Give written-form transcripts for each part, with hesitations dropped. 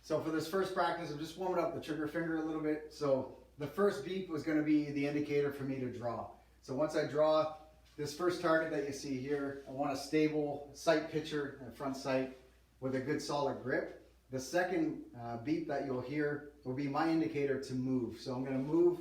So for this first practice, I'm just warming up the trigger finger a little bit. So the first beep was going to be the indicator for me to draw. So once I draw this first target that you see here, I want a stable sight picture and front sight with a good solid grip. The second beep that you'll hear will be my indicator to move. So I'm going to move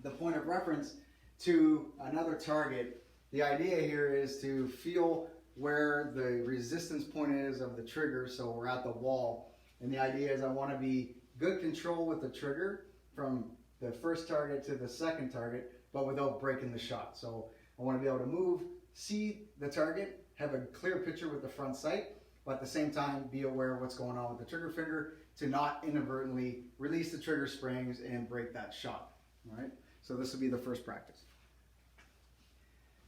the point of reference to another target. The idea here is to feel where the resistance point is of the trigger, so we're at the wall. And the idea is I want to be good control with the trigger from the first target to the second target, but without breaking the shot. So I want to be able to move, see the target, have a clear picture with the front sight, but at the same time be aware of what's going on with the trigger finger to not inadvertently release the trigger springs and break that shot. All right? So this will be the first practice.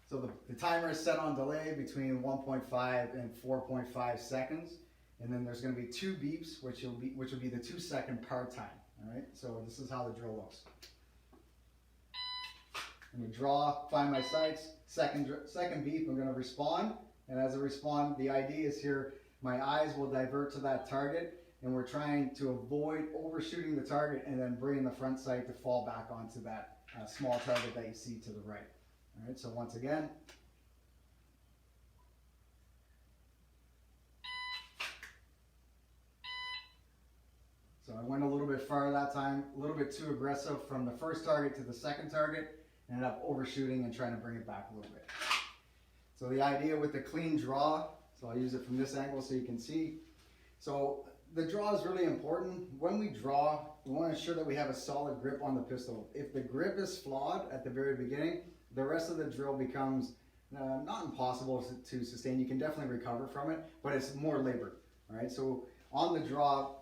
So the timer is set on delay between 1.5 and 4.5 seconds. And then there's going to be 2 beeps, which will be the 2-second par time. All right, so this is how the drill looks. I'm going to draw, find my sights. Second beep, I'm going to respond. And as I respond, the idea is here, my eyes will divert to that target, and we're trying to avoid overshooting the target and then bringing the front sight to fall back onto that small target that you see to the right. All right, so once again. So I went a little bit far that time, a little bit too aggressive from the first target to the second target, ended up overshooting and trying to bring it back a little bit. So the idea with the clean draw, so I'll use it from this angle so you can see. So the draw is really important. When we draw, we want to ensure that we have a solid grip on the pistol. If the grip is flawed at the very beginning, the rest of the drill becomes not impossible to sustain. You can definitely recover from it, but it's more labor. All right, so on the draw,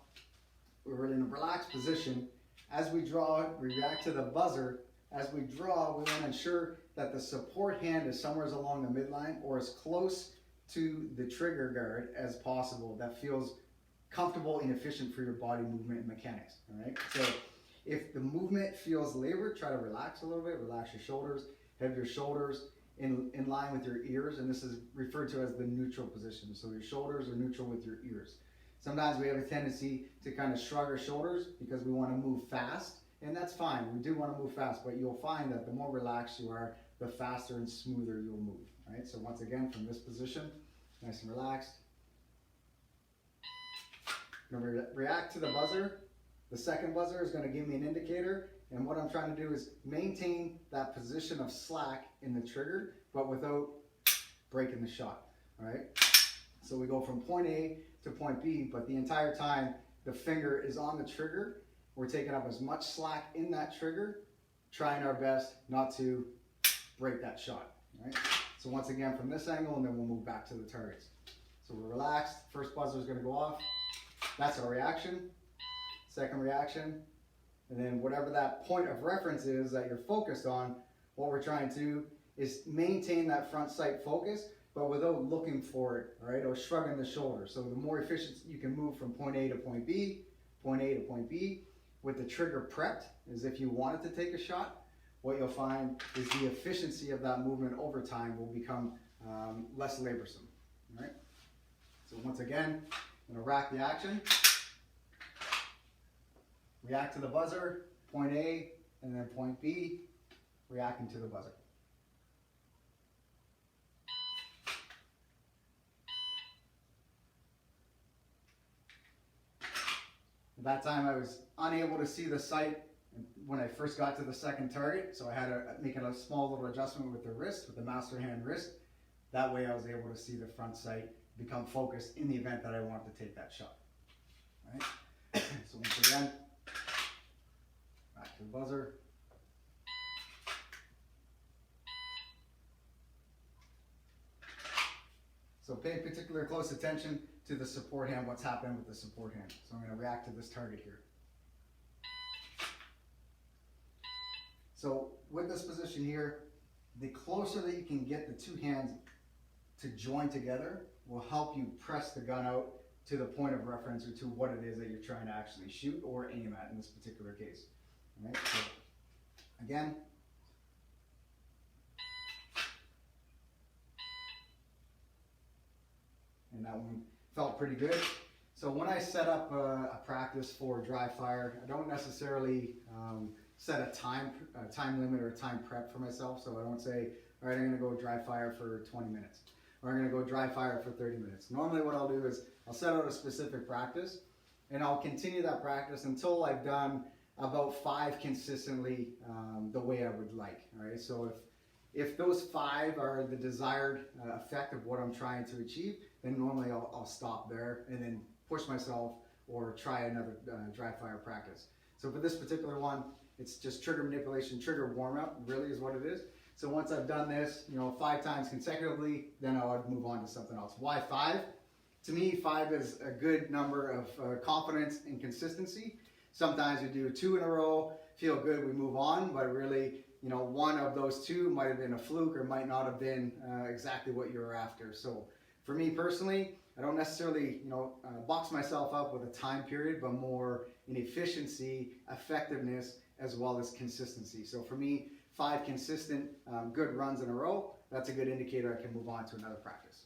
we're in a relaxed position. As we draw, we react to the buzzer. As we draw, we want to ensure that the support hand is somewhere along the midline or as close to the trigger guard as possible. That feels comfortable and efficient for your body movement and mechanics. All right. So if the movement feels labor, try to relax a little bit. Relax your shoulders. Have your shoulders in line with your ears, and this is referred to as the neutral position. So your shoulders are neutral with your ears. Sometimes we have a tendency to kind of shrug our shoulders because we want to move fast, and that's fine. We do want to move fast, but you'll find that the more relaxed you are, the faster and smoother you'll move. All right, so once again, from this position, nice and relaxed. I'm going to react to the buzzer. The second buzzer is going to give me an indicator, and what I'm trying to do is maintain that position of slack in the trigger, but without breaking the shot. All right, so we go from point A to point B, but the entire time the finger is on the trigger. We're taking up as much slack in that trigger, trying our best not to break that shot. Right? So once again from this angle, and then we'll move back to the targets. So we're relaxed. First buzzer is going to go off. That's our reaction. Second reaction, and then whatever that point of reference is that you're focused on, what we're trying to do is maintain that front sight focus, but without looking for it, all right, or shrugging the shoulders. So the more efficient you can move from point A to point B, point A to point B, with the trigger prepped, as if you wanted to take a shot, what you'll find is the efficiency of that movement over time will become less laborsome, all right? So once again, I'm gonna rack the action, react to the buzzer, point A, and then point B, reacting to the buzzer. At that time, I was unable to see the sight when I first got to the second target, so I had to make a small little adjustment with the wrist, with the master hand wrist. That way I was able to see the front sight become focused in the event that I wanted to take that shot. All right? So once again, back to the buzzer. So pay particular close attention to the support hand, what's happening with the support hand. So I'm going to react to this target here. So with this position here, the closer that you can get the two hands to join together will help you press the gun out to the point of reference or to what it is that you're trying to actually shoot or aim at in this particular case. All right, so again, and that one felt pretty good. So when I set up a practice for dry fire, I don't necessarily set a time limit or a time prep for myself. So I don't say, all right, I'm going to go dry fire for 20 minutes, or I'm going to go dry fire for 30 minutes. Normally what I'll do is I'll set out a specific practice, and I'll continue that practice until I've done about 5 consistently the way I would like. All right, so if those 5 are the desired effect of what I'm trying to achieve, then normally I'll stop there and then push myself or try another dry fire practice. So for this particular one, it's just trigger manipulation, trigger warm up, really is what it is. So once I've done this, 5 times consecutively, then I would move on to something else. Why 5? To me, 5 is a good number of confidence and consistency. Sometimes we do 2 in a row, feel good, we move on, but really, one of those 2 might have been a fluke or might not have been exactly what you were after. So for me personally, I don't necessarily, box myself up with a time period, but more in efficiency, effectiveness, as well as consistency. So for me, 5 consistent, good runs in a row, that's a good indicator I can move on to another practice.